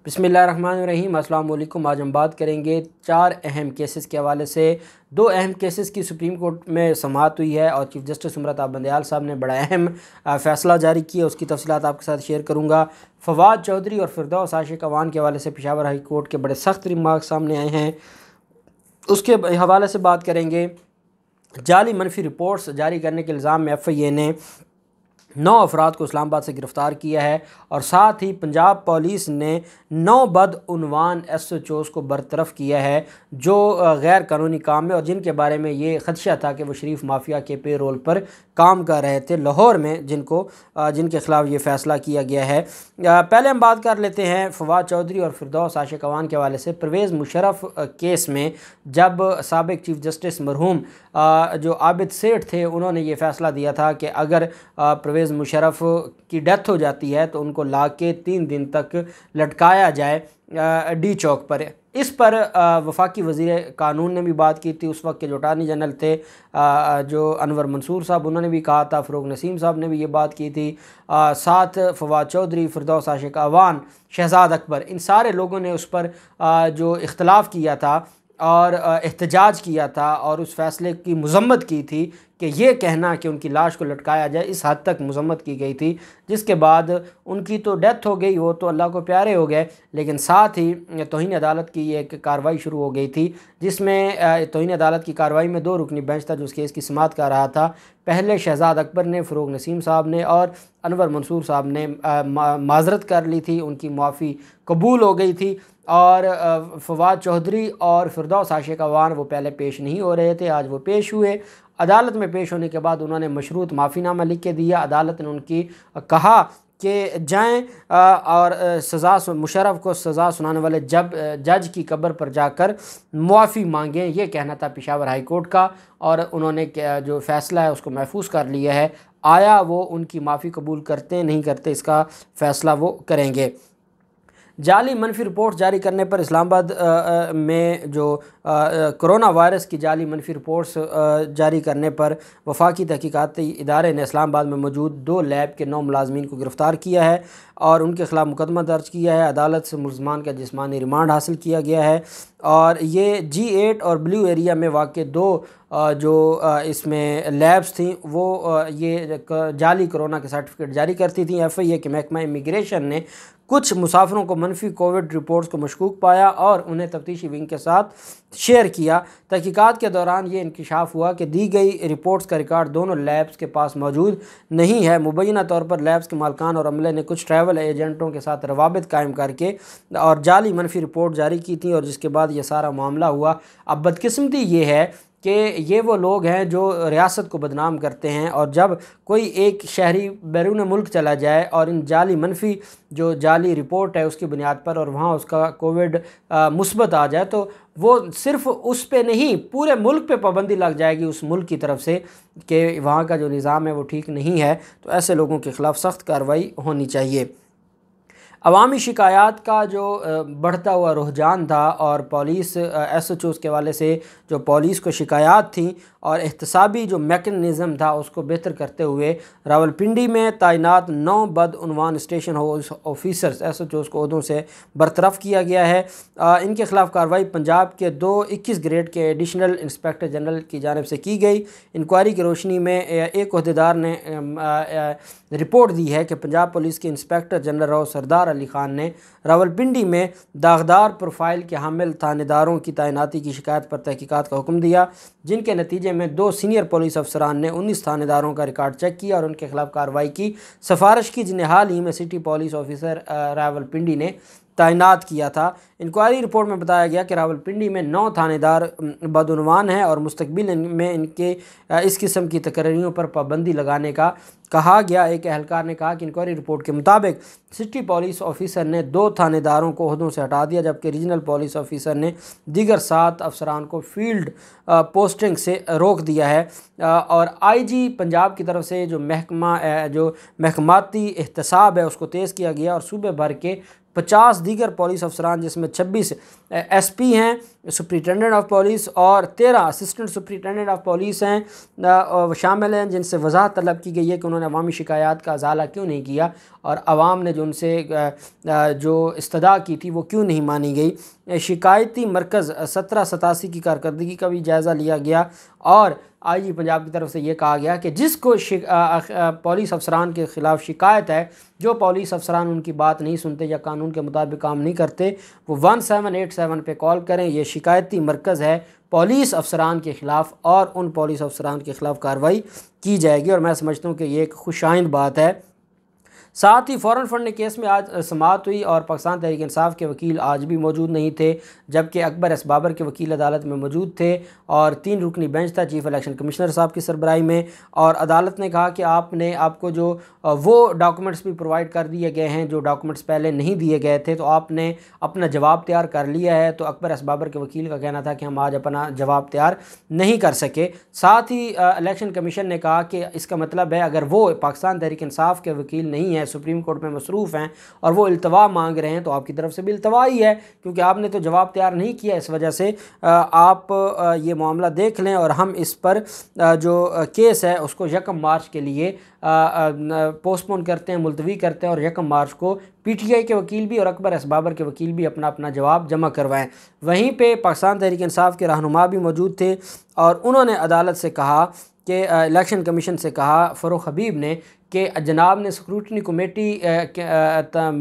बिस्मिल्लाहिर्रहमानिर्रहीम। अस्सलाम वालेकुम। आज हम बात करेंगे 4 अहम केसेस के हवाले से। 2 अहम केसेस की सुप्रीम कोर्ट में समाअत हुई है और चीफ जस्टिस उमरता बंदयाल साहब ने बड़ा अहम फ़ैसला जारी किया। उसकी तफसीलात आपके साथ शेयर करूँगा। फवाद चौधरी और फिरदौस आशिक अवान के हवाले से पेशावर हाई कोर्ट के बड़े सख्त रिमार्क सामने आए हैं, उसके हवाले से बात करेंगे। जाली मनफी रिपोर्ट्स जारी करने के इल्ज़ाम में FIA ने 9 अफराद को इस्लामाबाद से गिरफ़्तार किया है और साथ ही पंजाब पुलिस ने 9 बदउनवान SHOs को बरतरफ़ किया है जो गैर कानूनी काम में और जिनके बारे में ये ख़दशा था कि वो शरीफ माफिया के पे रोल पर काम कर रहे थे लाहौर में, जिनके ख़िलाफ़ ये फ़ैसला किया गया है। पहले हम बात कर लेते हैं फवाद चौधरी और फिरदौस आशिक अवान के हवाले से। परवेज़ मुशर्रफ केस में जब साबिक़ चीफ जस्टिस मरहूम जो आबिद सेठ थे, उन्होंने ये फ़ैसला दिया था कि अगर परवेज़ मुशर्रफ की डेथ हो जाती है तो उनको ला के 3 दिन तक लटकाया जाए डी चौक पर। इस पर वफाकी वज़ीर कानून ने भी बात की थी। उस वक्त के जो अटार्नी जनरल थे जो अनवर मंसूर साहब, उन्होंने भी कहा था। फ़रूक नसीम साहब ने भी ये बात की थी। साथ फवाद चौधरी, फिरदौस आशिक अवान, शहजाद अकबर, इन सारे लोगों ने उस पर जो इख्तलाफ किया था और एहतजाज किया था और उस फ़ैसले की मज़म्मत की थी कि ये कहना कि उनकी लाश को लटकाया जाए, इस हद तक मज़म्मत की गई थी। जिसके बाद उनकी तो डेथ हो गई, वो तो अल्लाह को प्यारे हो गए, लेकिन साथ ही तौहीन अदालत की एक कार्रवाई शुरू हो गई थी, जिसमें तौहीन अदालत की कार्रवाई में 2 रुकनी बेंच था जो उस केस की समाअत कर रहा था। पहले शहजाद अकबर ने, फ़रूक नसीम साहब ने और अनवर मंसूर साहब ने माज़रत कर ली थी, उनकी माफ़ी कबूल हो गई थी। और फवाद चौधरी और फिरदौस आशिक अवान वो पहले पेश नहीं हो रहे थे, आज वो पेश हुए। अदालत में पेश होने के बाद उन्होंने मशरूत माफ़ीनामा लिख के दिया। अदालत ने उनकी कहा कि जाएं और सज़ा मुशर्रफ को सज़ा सुनाने वाले जज की कब्र पर जाकर मुआफ़ी मांगें, ये कहना था पेशावर हाई कोर्ट का। और उन्होंने जो फ़ैसला है उसको महफूज कर लिया है। आया वो उनकी माफ़ी कबूल करते नहीं करते, इसका फ़ैसला वो करेंगे। जाली मनफी रिपोर्ट जारी करने पर इस्लामाबाद में जो कोरोना वायरस की जाली मनफी रिपोर्ट्स जारी करने पर वफाकी तहकीकाती इदारे ने इस्लामाबाद में मौजूद 2 लैब के 9 मुलाजमीन को गिरफ़्तार किया है और उनके ख़िलाफ़ मुकदमा दर्ज किया है। अदालत से मुलज़मान का जिस्मानी रिमांड हासिल किया गया है और ये G8 और ब्लू एरिया में वाक़ 2 जो इसमें लैब्स थी वो ये जाली कोरोना के सर्टिफिकेट जारी करती थी। FIA के महकमा इमिग्रेशन ने कुछ मुसाफिरों को मनफी कोविड रिपोर्ट्स को मशकूक पाया और उन्हें तफ्तीशी विंग के साथ शेयर किया। तहकीकात के दौरान ये इंकशाफ हुआ कि दी गई रिपोर्ट्स का रिकॉर्ड दोनों लैब्स के पास मौजूद नहीं है। मुबैना तौर पर लैब्स के मालकान और अमले ने कुछ ट्रैवल एजेंटों के साथ रवाबित कायम करके और जाली मनफी रिपोर्ट जारी की थी और जिसके बाद ये सारा मामला हुआ। अब बदकिस्मती ये है कि ये वो लोग हैं जो रियासत को बदनाम करते हैं और जब कोई एक शहरी बैरून मुल्क चला जाए और इन जाली मनफी जो जाली रिपोर्ट है उसकी बुनियाद पर और वहाँ उसका कोविड मुस्बत आ जाए तो वो सिर्फ़ उस पे नहीं पूरे मुल्क पे पाबंदी लग जाएगी उस मुल्क की तरफ से कि वहाँ का जो निज़ाम है वो ठीक नहीं है। तो ऐसे लोगों के ख़िलाफ़ सख्त कार्रवाई होनी चाहिए। अवामी शिकायत का जो बढ़ता हुआ रुझान था और पुलिस SHOs के हवाले से जो पुलिस को शिकायत थी और एहतसाबी जो मैकेनिज़्म था उसको बेहतर करते हुए रावलपिंडी में तैनात 9 बदउनवान स्टेशन हाउस ऑफिसर्स SHOs को ओहदों से बरतरफ़ किया गया है। इनके ख़िलाफ़ कार्रवाई पंजाब के 21 ग्रेड के एडिशनल इंस्पेक्टर जनरल की जानिब से की गई। इंक्वायरी की रोशनी में एक अहदेदार ने रिपोर्ट दी है कि पंजाब पुलिस के इंस्पेक्टर जनरल सरदार अली ख़ान ने रावलपिंडी में दागदार प्रोफाइल के हामिल थानेदारों की तैनाती की शिकायत पर तहकीकात का हुक्म दिया, जिनके नतीजे में 2 सीनियर पुलिस अफसरान ने 19 थानेदारों का रिकॉर्ड चेक किया और उनके खिलाफ कार्रवाई की सिफारिश की, जिन्हें हाल ही में सिटी पुलिस ऑफिसर रावलपिंडी ने तैनात किया था। इंक्वायरी रिपोर्ट में बताया गया कि रावलपिंडी में 9 थानेदार बदउनवान हैं और मुस्तकबिल में इनके इस किस्म की तकरीरों पर पाबंदी लगाने का कहा गया। एक एहलकार ने कहा कि इंक्वायरी रिपोर्ट के मुताबिक सिटी पुलिस ऑफिसर ने 2 थानेदारों को ओहदों से हटा दिया, जबकि रीजनल पुलिस ऑफिसर ने दीगर 7 अफसरान को फील्ड पोस्टिंग से रोक दिया है। और IG पंजाब की तरफ से जो महकमाती एहतसाब है उसको तेज़ किया गया और सूबे भर के 50 दीगर पुलिस अफसरान जिसमें 26 SP हैं, सुप्रिटेंडेंट ऑफ पुलिस, और 13 असिस्टेंट सुप्रिटेंडेंट ऑफ पुलिस हैं शामिल हैं, जिनसे वजाहत तलब की गई है कि उन्होंने अवामी शिकायत का अजाला क्यों नहीं किया और आवाम ने जो उनसे जो इस्तदा की थी वो क्यों नहीं मानी गई। शिकायती मरकज़ 1787 की कारकर्दगी का भी जायज़ा लिया गया और IG पंजाब की तरफ से ये कहा गया कि जिसको पुलिस अफसरान के ख़िलाफ़ शिकायत है, जो पुलिस अफसरान उनकी बात नहीं सुनते या कानून के मुताबिक काम नहीं करते, वो 1787 पे कॉल करें। ये शिकायती मरकज़ है पुलिस अफसरान के ख़िलाफ़ और उन पुलिस अफसरान के ख़िलाफ़ कार्रवाई की जाएगी और मैं समझता हूँ कि ये एक खुशाइंद बात है। साथ ही फ़ौरन फंड केस में आज समाअत हुई और पाकिस्तान तहरीक इंसाफ के वकील आज भी मौजूद नहीं थे, जबकि अकबर एस बाबर के वकील अदालत में मौजूद थे और 3 रुकनी बेंच था चीफ़ इलेक्शन कमिश्नर साहब की सरबराही में। और अदालत ने कहा कि आपको जो वो डॉक्यूमेंट्स भी प्रोवाइड कर दिए गए हैं जो डॉक्यूमेंट्स पहले नहीं दिए गए थे, तो आपने अपना जवाब तैयार कर लिया है। तो अकबर एस बाबर के वकील का कहना था कि हम आज अपना जवाब तैयार नहीं कर सके। साथ ही इलेक्शन कमीशन ने कहा कि इसका मतलब है अगर वो पाकिस्तान तहरीक इंसाफ के वकील नहीं है, सुप्रीम कोर्ट में मसरूफ़ हैं और वो इल्तवा मांग रहे हैं, तो आपकी तरफ से भी इल्तवा ही है, क्योंकि आपने तो जवाब तैयार नहीं किया। इस वजह से आप ये मामला देख लें और हम इस पर जो केस है उसको 1 मार्च के लिए पोस्टपोन करते हैं, मुलतवी करते हैं और 1 मार्च को PTI के वकील भी और अकबर एस बाबर के वकील भी अपना अपना जवाब जमा करवाएं। वहीं पे पाकिस्तान तहरीक इंसाफ के रहनुमा भी मौजूद थे और उन्होंने अदालत से कहा कि इलेक्शन कमीशन से कहा, फ़रूख हबीब ने, कि जनाब ने स्क्रूटनी कमेटी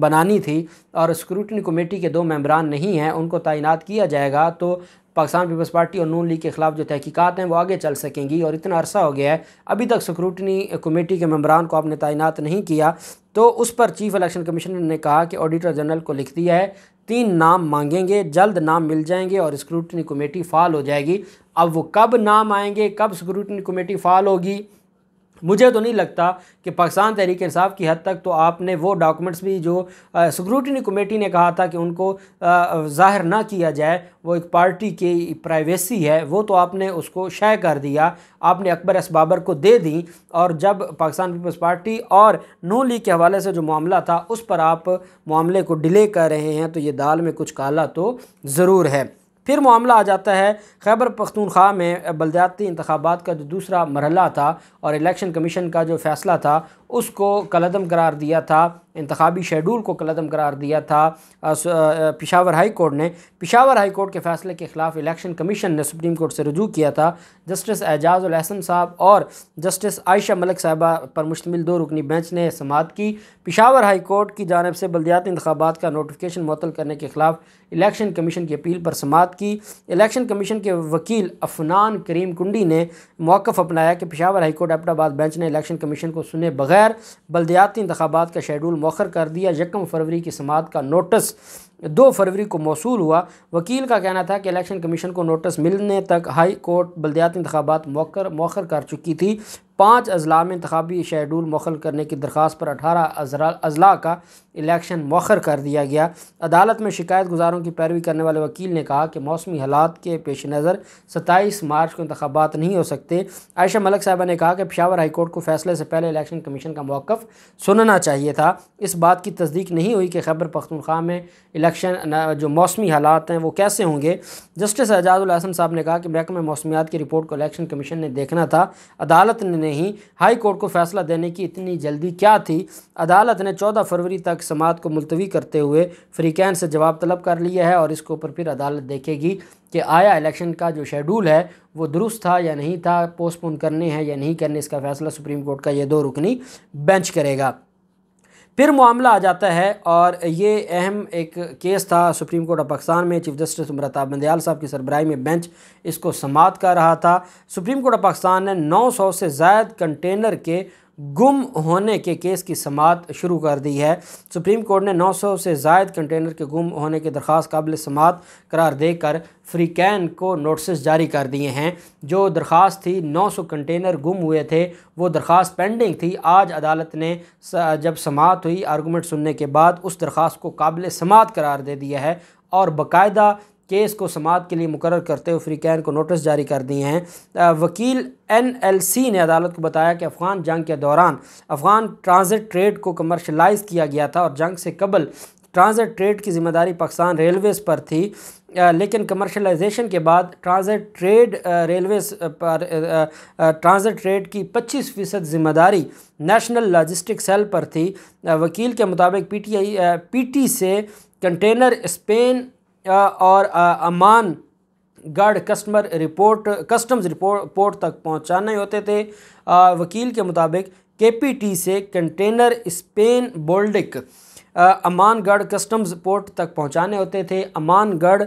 बनानी थी और स्क्रूटनी कमेटी के 2 मेंबरान नहीं हैं, उनको तैनात किया जाएगा तो पाकिस्तान पीपल्स पार्टी और नून लीग के ख़िलाफ़ जो तहकीकात हैं वो आगे चल सकेंगी। और इतना अरसा हो गया है अभी तक स्क्रूटनी कमेटी के मेंबरान को आपने तैनात नहीं किया। तो उस पर चीफ़ इलेक्शन कमिश्नर ने कहा कि ऑडिटर जनरल को लिख दिया है, 3 नाम मांगेंगे, जल्द नाम मिल जाएंगे और स्क्रूटनी कमेटी फ़ाल हो जाएगी। अब वो कब नाम आएंगे, कब स्क्रूटनी कमेटी फ़ाल होगी, मुझे तो नहीं लगता कि पाकिस्तान तहरीक इंसाफ की हद तक तो आपने वो डॉक्यूमेंट्स भी जो स्क्रूटनी कमेटी ने कहा था कि उनको ज़ाहिर ना किया जाए, वो एक पार्टी की प्राइवेसी है, वो तो आपने उसको शाये कर दिया, आपने अकबर एस बाबर को दे दी। और जब पाकिस्तान पीपल्स पार्टी और नून लीग के हवाले से जो मामला था उस पर आप मामले को डिले कर रहे हैं, तो ये दाल में कुछ काला तो ज़रूर है। फिर मामला आ जाता है खैबर पख्तूनख्वा में बल्दियाती इंतखाबात का जो दूसरा मरहला था और इलेक्शन कमीशन का जो फ़ैसला था उसको कलअदम करार दिया था, इंतखाबी शेड्यूल को कलअदम करार दिया था पेशावर हाई कोर्ट ने। पेशावर हाई कोर्ट के फ़ैसले के ख़िलाफ़ इलेक्शन कमीशन ने सुप्रीम कोर्ट से रुजू किया था। जस्टिस एजाज़ उल एहसन साहब और जस्टिस आयशा मलिक साहिबा पर मुश्तमिल 2 रुकनी बेंच ने समाअत की। पेशावर हाई कोर्ट की जानिब से बल्दियाती इंतखाबात का नोटिफिकेशन मुअत्तल करने के ख़िलाफ़ इलेक्शन कमीशन की अपील पर समाअत की। इलेक्शन कमीशन के वकील अफनान करीम कुंडी ने मौक़िफ़ अपनाया कि Peshawar high court Abbottabad bench ने इलेक्शन कमीशन को सुने बगैर बल्दियाती इंतखाबात का शेड्यूल मौखर कर दिया। 1 फरवरी की समाअत का नोटिस 2 फरवरी को मौसूल हुआ। वकील का कहना था कि इलेक्शन कमीशन को नोटिस मिलने तक हाई कोर्ट बल्दियाती इंतखाबात मौखर कर चुकी थी। 5 अजला में इंतखाबी शेड्यूल मौखर करने की दरख्वास्त पर 18 अजला का इलेक्शन मौखर कर दिया गया। अदालत में शिकायत गुजारों की पैरवी करने वाले वकील ने कहा कि मौसमी हालात के पेश नज़र 27 मार्च को इंतखाबात नहीं हो सकते। आयशा मलिक साहिबा ने कहा कि पेशावर हाई कोर्ट को फैसले से पहले इलेक्शन कमीशन का मौक़िफ़ सुनना चाहिए था। इस बात की तस्दीक नहीं हुई कि खैबर पख्तूनख्वा में इलेक्शन जो मौसमी हालात हैं वो कैसे होंगे। जस्टिस एजाज़ उल एहसन साहब ने कहा कि महकमा मौसमियात की रिपोर्ट को इलेक्शन कमीशन ने देखना था, अदालत ने नहीं। हाई कोर्ट को फैसला देने की इतनी जल्दी क्या थी। अदालत ने 14 फरवरी तक समाअत को मुलतवी करते हुए फ़रीक़ैन से जवाब तलब कर लिया है और इसके ऊपर फिर अदालत देखेगी कि आया इलेक्शन का जो शेड्यूल है वो दुरुस्त था या नहीं था, पोस्टपोन करने हैं या नहीं करने, इसका फ़ैसला सुप्रीम कोर्ट का ये 2 रुकनी बेंच करेगा। फिर मामला आ जाता है और ये अहम एक केस था सुप्रीम कोर्ट ऑफ पाकिस्तान में। चीफ जस्टिस उमर अता बंदयाल साहब की सरबराही में बेंच इसको समाअत कर रहा था। सुप्रीम कोर्ट ऑफ पाकिस्तान ने 900 से ज़ायद कंटेनर के गुम होने के केस की समाअत शुरू कर दी है। सुप्रीम कोर्ट ने 900 से ज़ायद कंटेनर के गुम होने की दरख्वास्त काबिल समाअत करार देकर फ़रीक़ैन को नोटिस जारी कर दिए हैं। जो दरख्वास्त थी 900 कंटेनर गुम हुए थे, वो दरख्वास्त पेंडिंग थी। आज अदालत ने जब समाअत हुई आर्गूमेंट सुनने के बाद उस दरख्वास्त को काबिल समाअत करार दे दिया है और बाकायदा केस को समाअत के लिए मुकर्रर करते हुए फ़रीक़ैन को नोटिस जारी कर दिए हैं। वकील NLC ने अदालत को बताया कि अफ़गान जंग के दौरान अफ़गान ट्रांजिट ट्रेड को कमर्शलाइज़ किया गया था और जंग से कबल ट्रांजिट ट्रेड की ज़िम्मेदारी पाकिस्तान रेलवेज़ पर थी, लेकिन कमर्शलाइजेशन के बाद ट्रांजिट ट्रेड रेलवेज़ पर ट्रांजिट ट्रेड की 25% ज़िम्मेदारी नेशनल लॉजिस्टिक सेल पर थी। वकील के मुताबिक पीटी से कंटेनर स्पेन और अमान गढ़ कस्टम्स रिपोर्ट तक पहुंचाने होते थे। वकील के मुताबिक केपीटी से कंटेनर स्पेन बोल्डिक अमानगढ़ कस्टम्स पोर्ट तक पहुंचाने होते थे। अमानगढ़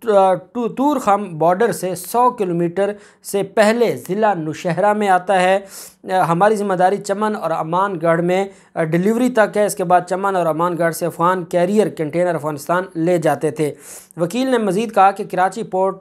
तूरखम बॉर्डर से 100 किलोमीटर से पहले ज़िला नौशहरा में आता है। हमारी ज़िम्मेदारी चमन और अमानगढ़ में डिलीवरी तक है। इसके बाद चमन और अमानगढ़ से अफ़गान कैरियर कंटेनर अफ़गानिस्तान ले जाते थे। वकील ने मज़ीद कहा कि कराची पोर्ट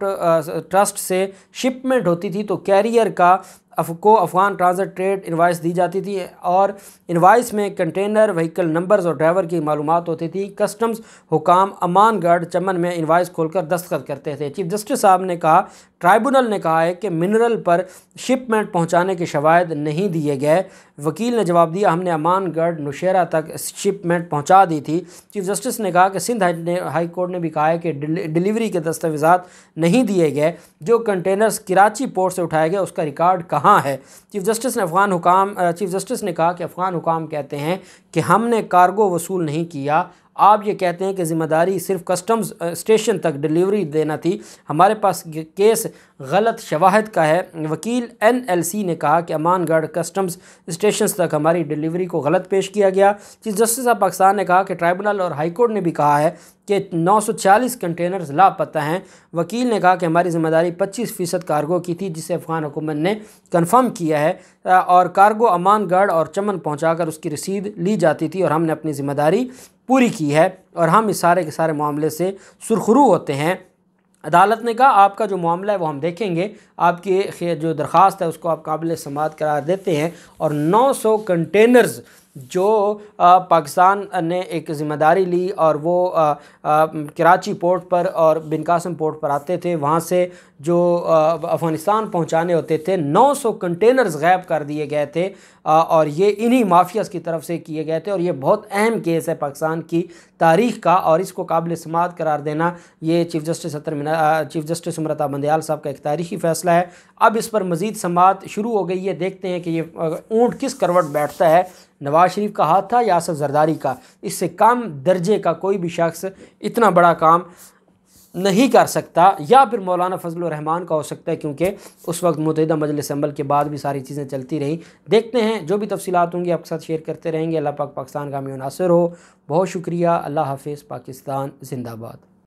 ट्रस्ट से शिपमेंट होती थी तो कैरियर को अफ़गान ट्रांजिट ट्रेड इनवाइस दी जाती थी और इनवाइस में कंटेनर व्हीकल नंबर्स और ड्राइवर की मालूमात होती थी। कस्टम्स हुकाम अमानगढ़ चमन में इनवाइस खोलकर दस्तखत करते थे। चीफ जस्टिस साहब ने कहा, ट्राइब्यूनल ने कहा है कि मिनरल पर शिपमेंट पहुंचाने के शवाहिद नहीं दिए गए। वकील ने जवाब दिया, हमने अमानगढ़ नौशहरा तक शिपमेंट पहुंचा दी थी। चीफ जस्टिस ने कहा कि सिंध हाई कोर्ट ने भी कहा है कि डिलीवरी के दस्तावेज़ात नहीं दिए गए। जो कंटेनर्स कराची पोर्ट से उठाए गए उसका रिकॉर्ड कहाँ है? चीफ जस्टिस ने कहा कि अफ़गान हुकाम कहते हैं कि हमने कार्गो वसूल नहीं किया। आप ये कहते हैं कि ज़िम्मेदारी सिर्फ कस्टम्स स्टेशन तक डिलीवरी देना थी। हमारे पास केस गलत शवाहिद का है। वकील NLC ने कहा कि अमानगढ़ कस्टम्स स्टेशन तक हमारी डिलीवरी को गलत पेश किया गया। चीफ जस्टिस ऑफ पाकिस्तान ने कहा कि ट्राइब्यूनल और हाई कोर्ट ने भी कहा है कि 940 कंटेनर्स लापता हैं। वकील ने कहा कि हमारी ज़िम्मेदारी 25% कार्गो की थी जिसे अफ़गान हुकूमत ने कन्फर्म किया है और कार्गो अमानगढ़ और चमन पहुंचाकर उसकी रसीद ली जाती थी और हमने अपनी ज़िम्मेदारी पूरी की है और हम इस सारे के सारे मामले से सुरखरू होते हैं। अदालत ने कहा, आपका जो मामला है वो हम देखेंगे, आपकी जो दरख्वास्त है उसको आप काबिल समाअत करार देते हैं और 900 कंटेनर्स जो पाकिस्तान ने एक ज़िम्मेदारी ली और वो कराची पोर्ट पर और बिन कासिम पोर्ट पर आते थे, वहाँ से जो अफ़गानिस्तान पहुँचाने होते थे 900 कंटेनर्स गायब कर दिए गए थे और ये इन्हीं माफियाज़ की तरफ से किए गए थे और ये बहुत अहम केस है पाकिस्तान की तारीख़ का और इसको काबिल समाअत करार देना ये चीफ जस्टिस उमरता बंदयाल साहब का एक तारीख़ी फ़ैसला है। अब इस पर मज़ीद समाअत शुरू हो गई है। देखते हैं कि ये ऊँट किस करवट बैठता है, नवाज़ शरीफ का हाथ था या आसिफ जरदारी का। इससे कम दर्जे का कोई भी शख्स इतना बड़ा काम नहीं कर सकता या फिर मौलाना फजलुर रहमान का हो सकता है क्योंकि उस वक्त मुत्तहिदा मजलिस अमल के बाद भी सारी चीज़ें चलती रही। देखते हैं, जो भी तफसीलात होंगी आपके साथ शेयर करते रहेंगे। अल्लाह पाक पाकिस्तान का हामी नासिर हो। बहुत शुक्रिया। अल्लाह हाफिज़। पाकिस्तान जिंदाबाद।